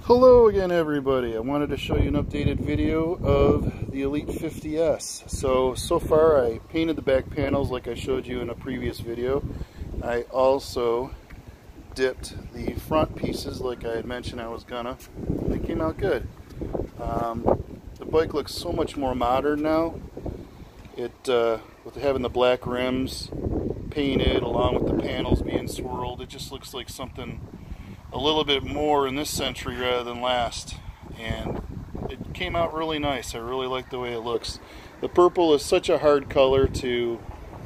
Hello again, everybody. I wanted to show you an updated video of the Elite 50S. So far I painted the back panels like I showed you in a previous video. I also dipped the front pieces like I had mentioned I was gonna. They came out good. The bike looks so much more modern now. With having the black rims painted along with the panels being swirled, it just looks like something a little bit more in this century rather than last, and it came out really nice. I really like the way it looks. The purple is such a hard color to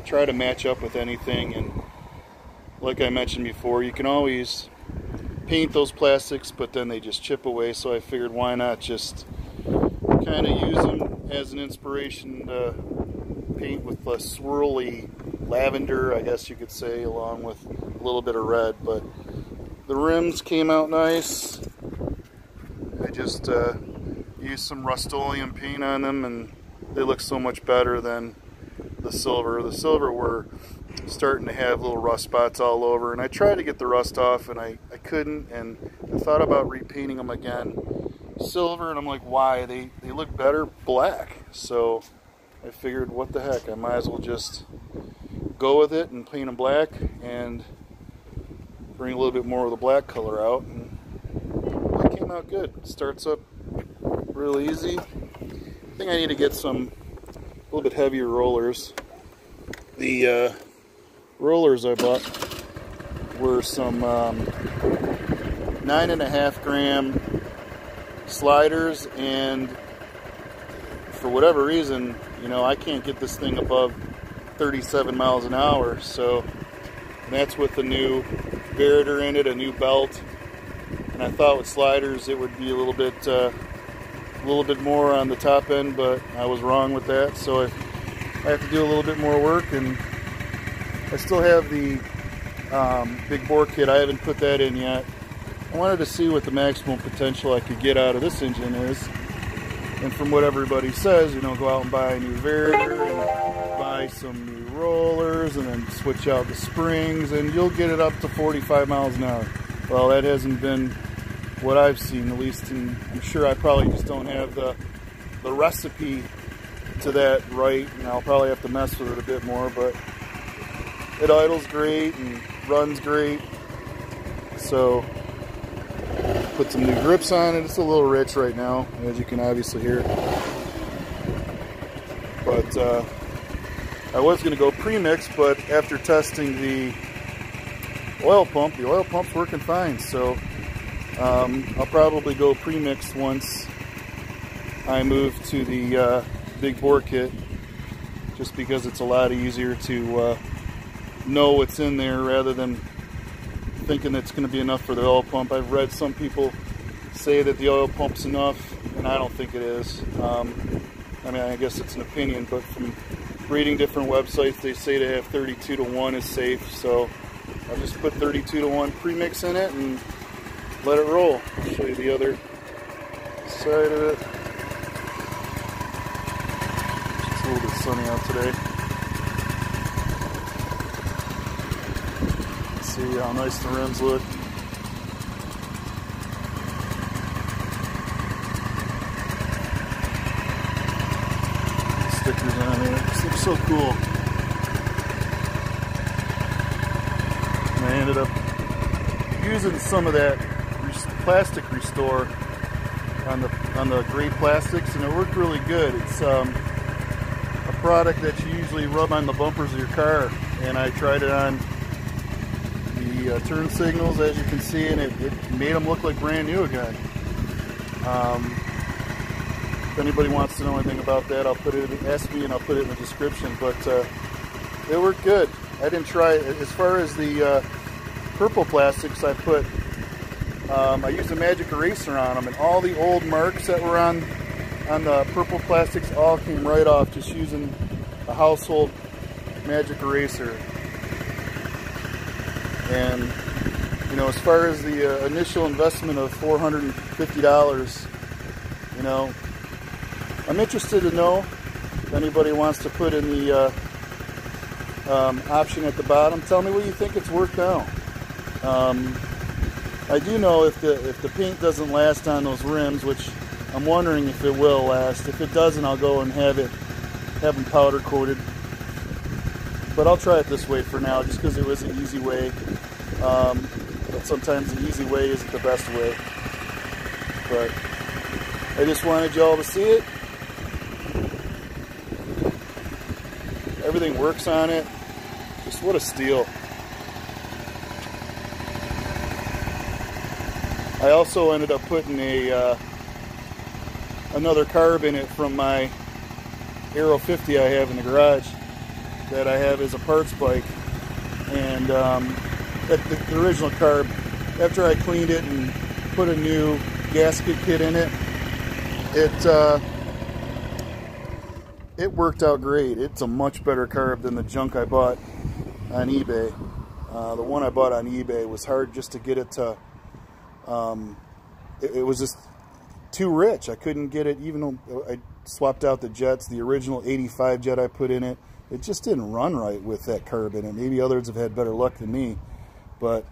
try to match up with anything, and like I mentioned before, you can always paint those plastics but then they just chip away, so I figured why not just kind of use them as an inspiration to paint with a swirly lavender, I guess you could say, along with a little bit of red. But the rims came out nice. I just used some Rust-Oleum paint on them and they look so much better than the silver. The silver were starting to have little rust spots all over, and I tried to get the rust off and I couldn't, and I thought about repainting them again silver, and I'm like, why? They look better black. So I figured, what the heck, I might as well just go with it and paint them black and bring a little bit more of the black color out, and it came out good. It starts up real easy. I think I need to get some a little bit heavier rollers. The rollers I bought were some 9.5 gram sliders, and for whatever reason, you know, I can't get this thing above 37 miles an hour, so that's with the new Varitor in it, a new belt, and I thought with sliders it would be a little bit more on the top end, but I was wrong with that, so I have to do a little bit more work. And I still have the big bore kit. I haven't put that in yet. I wanted to see what the maximum potential I could get out of this engine is, and from what everybody says, you know, go out and buy a new Varitor and buy some new rollers and then switch out the springs and you'll get it up to 45 miles an hour. Well, that hasn't been what I've seen, at least, and I'm sure I probably just don't have the recipe to that right, and I'll probably have to mess with it a bit more, but it idles great and runs great. So put some new grips on it. It's a little rich right now, as you can obviously hear, but I was going to go premix, but after testing the oil pump's working fine, so I'll probably go premix once I move to the big bore kit, just because it's a lot easier to know what's in there rather than thinking it's going to be enough for the oil pump. I've read some people say that the oil pump's enough, and I don't think it is. I mean, I guess it's an opinion, but from reading different websites, they say to have 32:1 is safe, so I'll just put 32:1 premix in it and let it roll. I'll show you the other side of it. It's a little bit sunny out today. Let's see how nice the rims look. Stickers on there. This looks so cool. And I ended up using some of that plastic restore on the gray plastics, and it worked really good. It's a product that you usually rub on the bumpers of your car, and I tried it on the turn signals, as you can see, and it made them look like brand new again. If anybody wants to know anything about that, I'll put it, ask me and I'll put it in the description, but they work good. I didn't try it. As far as the purple plastics, I used a magic eraser on them, and all the old marks that were on the purple plastics all came right off just using a household magic eraser. And you know, as far as the initial investment of $450, you know, I'm interested to know if anybody wants to put in the option at the bottom. Tell me what you think it's worth now. I do know if the paint doesn't last on those rims, which I'm wondering if it will last. If it doesn't, I'll go and have them powder coated. But I'll try it this way for now, just because it was an easy way. But sometimes the easy way isn't the best way. But I just wanted y'all to see it. Everything works on it. Just what a steal. I also ended up putting another carb in it from my AERO 50 I have in the garage that I have as a parts bike. And the original carb, after I cleaned it and put a new gasket kit in it, it worked out great. It's a much better carb than the junk I bought on eBay. The one I bought on eBay was hard just to get it to, it was just too rich. I couldn't get it, even though I swapped out the jets, the original 85 jet I put in it. It just didn't run right with that carb in it. Maybe others have had better luck than me, but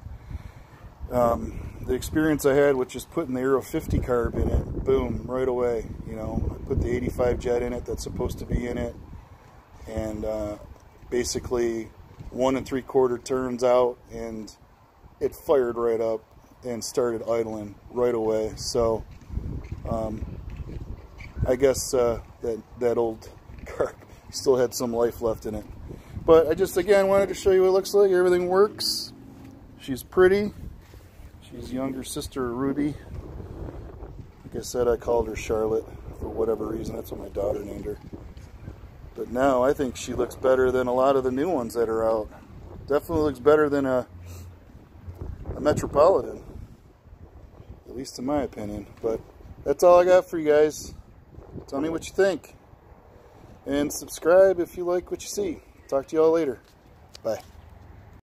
the experience I had with just putting the AERO 50 carb in it, boom, right away. You know, I put the 85 jet in it that's supposed to be in it, and basically 1 3/4 turns out, and it fired right up and started idling right away. So I guess that old carb still had some life left in it. But I just, again, wanted to show you what it looks like. Everything works. She's pretty. She's younger sister Ruby. Like I said, I called her Charlotte for whatever reason. That's what my daughter named her. But now I think she looks better than a lot of the new ones that are out. Definitely looks better than a Metropolitan, at least in my opinion. But that's all I got for you guys. Tell me what you think. And subscribe if you like what you see. Talk to you all later. Bye.